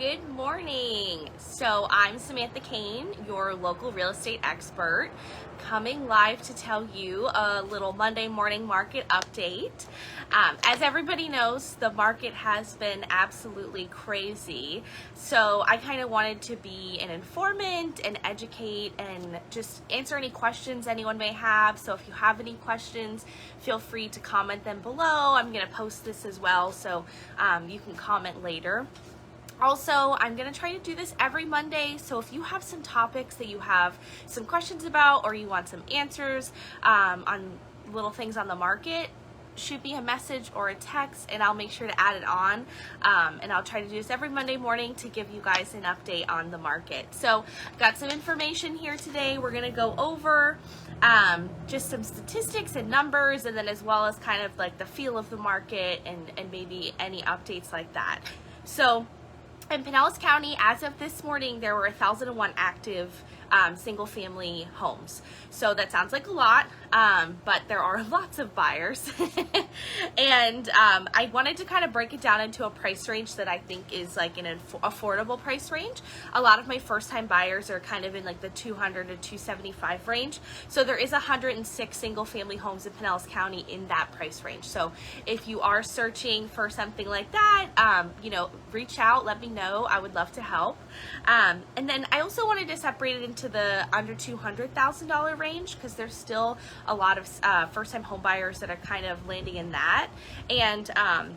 Good morning. So I'm Samantha Kane, your local real estate expert, coming live to tell you a little Monday morning market update. As everybody knows, the market has been absolutely crazy. So I kind of wanted to be an informant and educate and just answer any questions anyone may have. So if you have any questions, feel free to comment them below. I'm going to post this as well, so you can comment later. Also, I'm going to try to do this every Monday, so if you have some topics that you have some questions about or you want some answers on little things on the market, shoot me a message or a text and I'll make sure to add it on. And I'll try to do this every Monday morning to give you guys an update on the market. So I've got some information here today. We're going to go over just some statistics and numbers, and then as well as kind of like the feel of the market and maybe any updates like that. So in Pinellas County, as of this morning, there were 1,001 active single-family homes. So that sounds like a lot, but there are lots of buyers. And I wanted to kind of break it down into a price range that I think is like an affordable price range. A lot of my first-time buyers are kind of in like the 200 to 275 range. So there is 106 single-family homes in Pinellas County in that price range. So if you are searching for something like that, reach out, let me know. I would love to help. And then I also wanted to separate it into the under $200,000 range, because there's still a lot of first-time home buyers that are kind of landing in that, and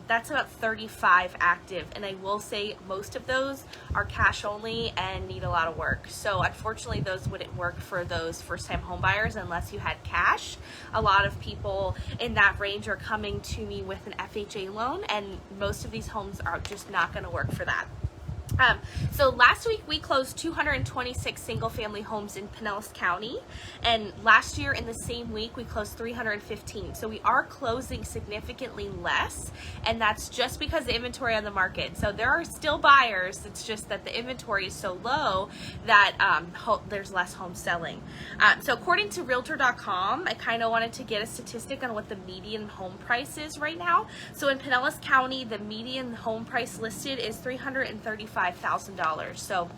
that's about 35 active, and I will say most of those are cash only and need a lot of work. So unfortunately those wouldn't work for those first-time home buyers unless you had cash. A lot of people in that range are coming to me with an FHA loan, and most of these homes are just not going to work for that. So last week we closed 226 single-family homes in Pinellas County, and last year in the same week we closed 315. So we are closing significantly less, and that's just because the inventory on the market. So there are still buyers, it's just that the inventory is so low that there's less homes selling. So according to Realtor.com, I kind of wanted to get a statistic on what the median home price is right now. So in Pinellas County, the median home price listed is $335,000. So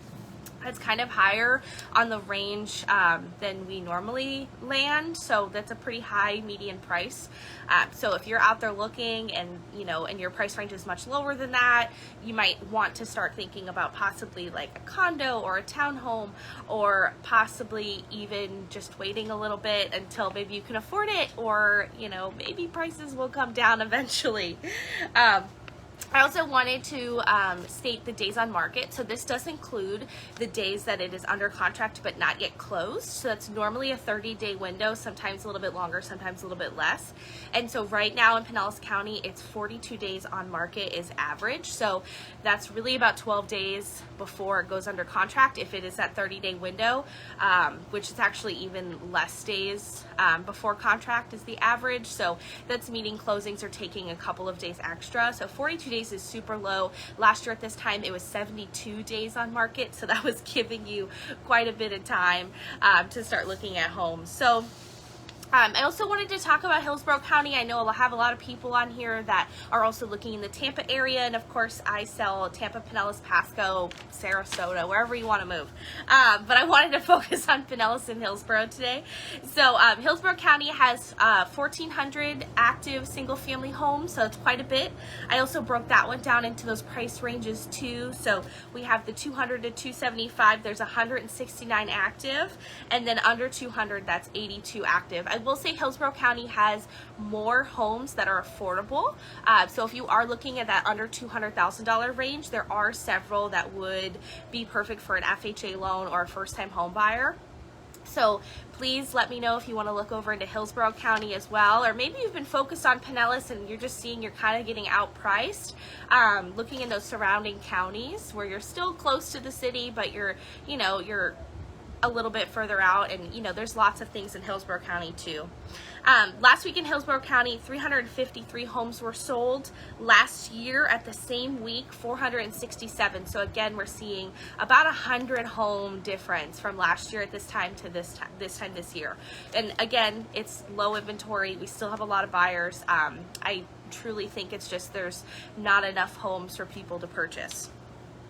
it's kind of higher on the range than we normally land. So that's a pretty high median price. So if you're out there looking and your price range is much lower than that, you might want to start thinking about possibly like a condo or a townhome, or possibly even just waiting a little bit until maybe you can afford it, or maybe prices will come down eventually. I also wanted to state the days on market. So this does include the days that it is under contract but not yet closed. So that's normally a 30-day window, sometimes a little bit longer, sometimes a little bit less. And so right now in Pinellas County, it's 42 days on market is average. So that's really about 12 days before it goes under contract if it is that 30-day window, which is actually even less days before contract is the average. So that's meaning closings are taking a couple of days extra. So 42 days is super low. Last year at this time it was 72 days on market, so that was giving you quite a bit of time to start looking at homes. So I also wanted to talk about Hillsborough County. I know I'll have a lot of people on here that are also looking in the Tampa area, and of course I sell Tampa, Pinellas, Pasco, Sarasota, wherever you want to move. But I wanted to focus on Pinellas and Hillsborough today. So Hillsborough County has 1,400 active single-family homes, so it's quite a bit. I also broke that one down into those price ranges too. So we have the 200 to 275. There's 169 active, and then under 200, that's 82 active. I will say Hillsborough County has more homes that are affordable. So if you are looking at that under $200,000 range, there are several that would be perfect for an FHA loan or a first-time home buyer. So please let me know if you want to look over into Hillsborough County as well, or maybe you've been focused on Pinellas and you're just seeing you're kind of getting outpriced. Looking in those surrounding counties where you're still close to the city, but you're a little bit further out, and there's lots of things in Hillsborough County too. Last week in Hillsborough County, 353 homes were sold. Last year at the same week, 467. So again, we're seeing about 100 home difference from last year at this time to this time this year. And again, it's low inventory. We still have a lot of buyers. I truly think it's just there's not enough homes for people to purchase.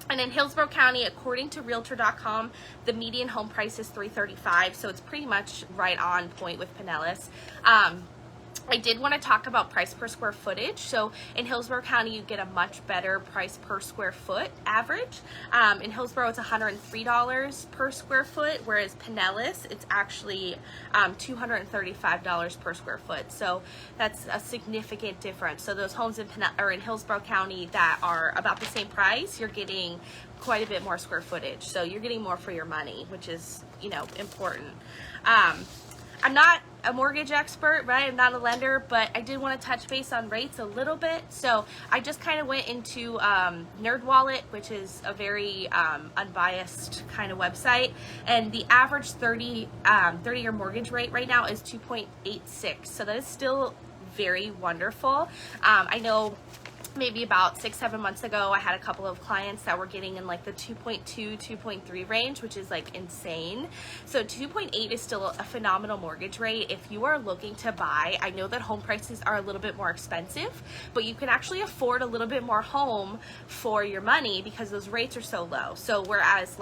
And in Hillsborough County, according to Realtor.com, the median home price is $335, so it's pretty much right on point with Pinellas. I did want to talk about price per square footage. So in Hillsborough County, you get a much better price per square foot average. In Hillsborough, it's $103 per square foot, whereas Pinellas, it's actually $235 per square foot. So that's a significant difference. So those homes in Hillsborough County that are about the same price, you're getting quite a bit more square footage. So you're getting more for your money, which is, important. I'm not a mortgage expert, right? I'm not a lender, but I did want to touch base on rates a little bit. So I just kind of went into NerdWallet, which is a very unbiased kind of website, and the average 30-year mortgage rate right now is 2.86. So that is still very wonderful. I know maybe about 6-7 months ago, I had a couple of clients that were getting in like the 2.2, 2.3 range, which is like insane. So 2.8 is still a phenomenal mortgage rate. If you are looking to buy, I know that home prices are a little bit more expensive, but you can actually afford a little bit more home for your money because those rates are so low. So whereas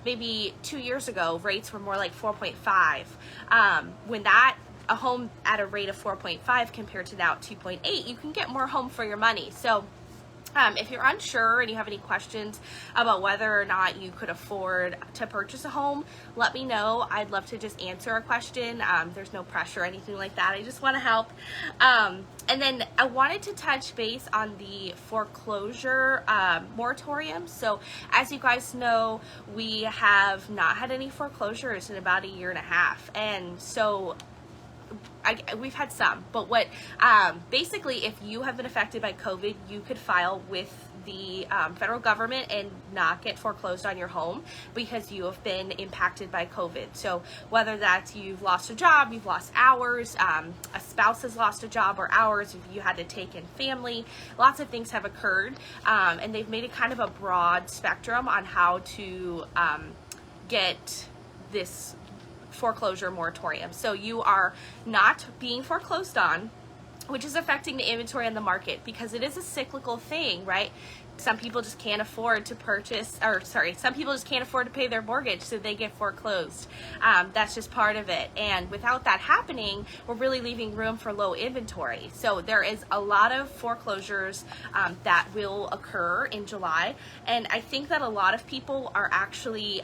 maybe 2 years ago, rates were more like 4.5, when a home at a rate of 4.5 compared to now 2.8, you can get more home for your money. So if you're unsure and you have any questions about whether or not you could afford to purchase a home, let me know. I'd love to just answer a question. There's no pressure or anything like that. I just want to help. And then I wanted to touch base on the foreclosure moratorium. So as you guys know, we have not had any foreclosures in about 1.5 years. And so we've had some, but basically, if you have been affected by COVID, you could file with the federal government and not get foreclosed on your home because you have been impacted by COVID. So whether that's you've lost a job, you've lost hours, a spouse has lost a job or hours, if you had to take in family, lots of things have occurred, and they've made it kind of a broad spectrum on how to get this foreclosure moratorium. So you are not being foreclosed on, which is affecting the inventory on the market because it is a cyclical thing, right? Some people just can't afford to some people just can't afford to pay their mortgage, so they get foreclosed. That's just part of it. And without that happening, we're really leaving room for low inventory. So there is a lot of foreclosures that will occur in July. And I think that a lot of people are actually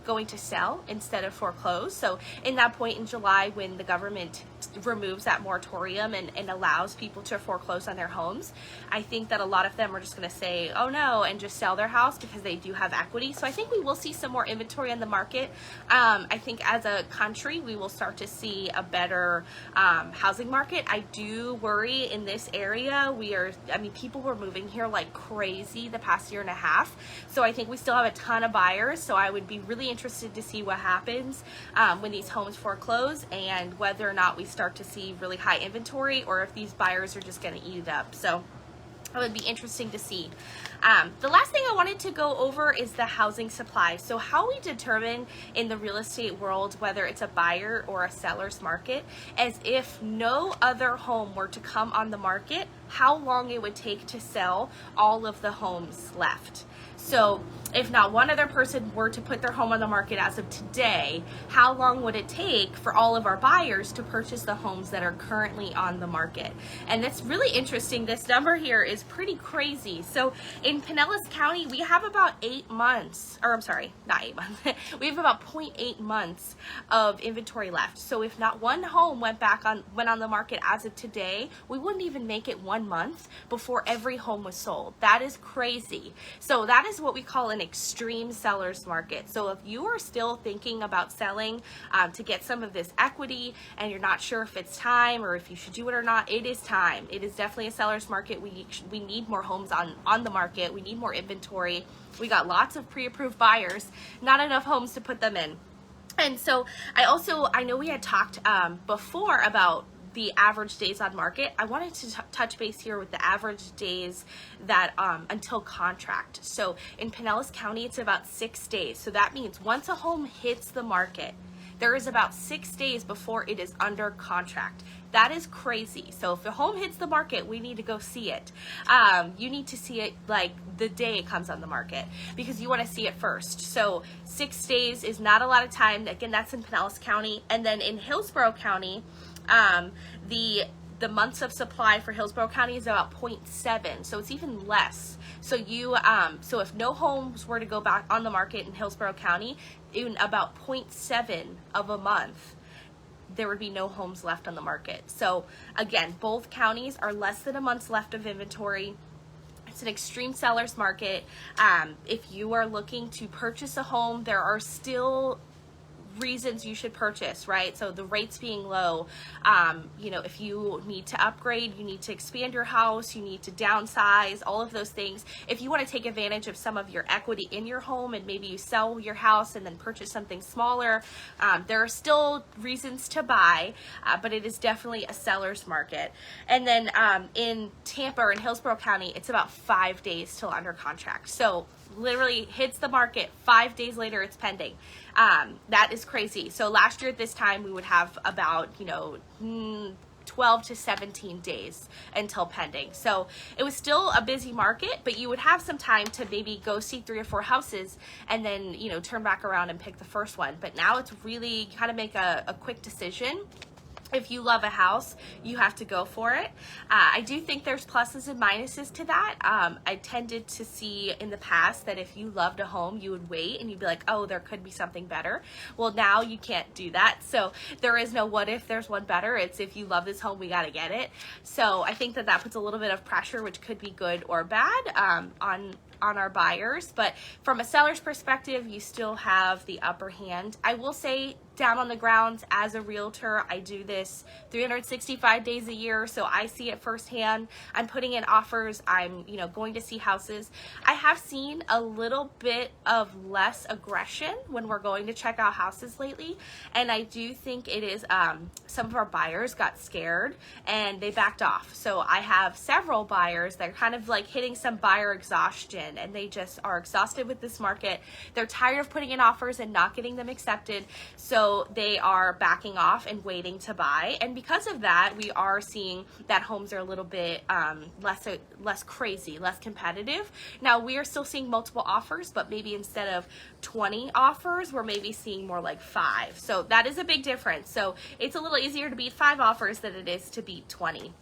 going to sell instead of foreclose. So in that point in July when the government removes that moratorium and allows people to foreclose on their homes, I think that a lot of them are just going to say, oh no, and just sell their house because they do have equity. So I think we will see some more inventory on the market. I think as a country, we will start to see a better housing market. I do worry in this area. People were moving here like crazy the past 1.5 years. So I think we still have a ton of buyers. So I would be really interested to see what happens when these homes foreclose and whether or not we start to see really high inventory or if these buyers are just going to eat it up. So it would be interesting to see. The last thing I wanted to go over is the housing supply. So how we determine in the real estate world whether it's a buyer or a seller's market, as if no other home were to come on the market, how long it would take to sell all of the homes left. So if not one other person were to put their home on the market as of today, how long would it take for all of our buyers to purchase the homes that are currently on the market? And that's really interesting. This number here is pretty crazy. So in Pinellas County, we have about 8 months, or I'm sorry, not 8 months. We have about 0.8 months of inventory left. So if not one home went on the market as of today, we wouldn't even make it 1 month before every home was sold. That is crazy. So that is what we call an extreme seller's market. So if you are still thinking about selling to get some of this equity and you're not sure if it's time or if you should do it or not, it is time. It is definitely a seller's market. We need more homes on the market. We need more inventory. We got lots of pre-approved buyers, not enough homes to put them in. And so I know we had talked before about the average days on market. I wanted to touch base here with the average days that until contract. So in Pinellas County, it's about 6 days. So that means once a home hits the market, there is about 6 days before it is under contract. That is crazy. So if the home hits the market, we need to go see it. You need to see it like the day it comes on the market, because you want to see it first. So 6 days is not a lot of time. Again, that's in Pinellas County. And then in Hillsborough County, the months of supply for Hillsborough County is about 0.7, so it's even less. So so if no homes were to go back on the market in Hillsborough County, in about 0.7 of a month, there would be no homes left on the market. So again, both counties are less than a month's left of inventory. It's an extreme seller's market. If you are looking to purchase a home, there are still reasons you should purchase, right? So the rates being low, you know, if you need to upgrade, you need to expand your house, you need to downsize, all of those things. If you want to take advantage of some of your equity in your home and maybe you sell your house and then purchase something smaller, there are still reasons to buy, but it is definitely a seller's market. And then in Tampa or in Hillsborough County, it's about 5 days till under contract. So literally hits the market, 5 days later it's pending. That is crazy. So last year at this time we would have about, you know, 12 to 17 days until pending. So it was still a busy market, but you would have some time to maybe go see 3 or 4 houses and then, you know, turn back around and pick the first one. But now it's really kind of make a quick decision. If you love a house, you have to go for it. I do think there's pluses and minuses to that. I tended to see in the past that if you loved a home, you would wait and you'd be like, oh, there could be something better. Well, now you can't do that. So there is no what if there's one better. It's if you love this home, we got to get it. So I think that puts a little bit of pressure, which could be good or bad on our buyers. But from a seller's perspective, you still have the upper hand. I will say, down on the ground as a realtor, I do this 365 days a year, so I see it firsthand. I'm putting in offers, I'm, you know, going to see houses. I have seen a little bit of less aggression when we're going to check out houses lately, and I do think it is some of our buyers got scared and they backed off. So I have several buyers that are kind of like hitting some buyer exhaustion, and they just are exhausted with this market. They're tired of putting in offers and not getting them accepted, so they are backing off and waiting to buy. And because of that, we are seeing that homes are a little bit less crazy, less competitive. Now, we are still seeing multiple offers, but maybe instead of 20 offers, we're maybe seeing more like 5. So that is a big difference. So it's a little easier to beat 5 offers than it is to beat 20.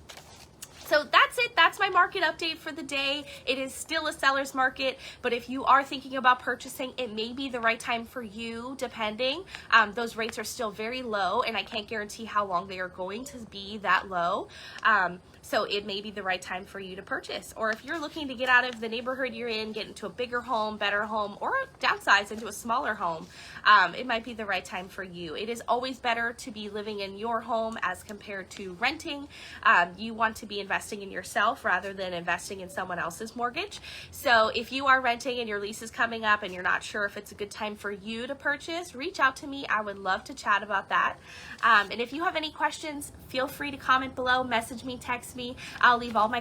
So that's it. That's my market update for the day. It is still a seller's market, but if you are thinking about purchasing, it may be the right time for you, depending. Those rates are still very low, and I can't guarantee how long they are going to be that low. So it may be the right time for you to purchase. Or if you're looking to get out of the neighborhood you're in, get into a bigger home, better home, or downsize into a smaller home, it might be the right time for you. It is always better to be living in your home as compared to renting. You want to be investing in yourself rather than investing in someone else's mortgage. So if you are renting and your lease is coming up and you're not sure if it's a good time for you to purchase, reach out to me. I would love to chat about that. And if you have any questions, feel free to comment below, message me, text me. I'll leave all my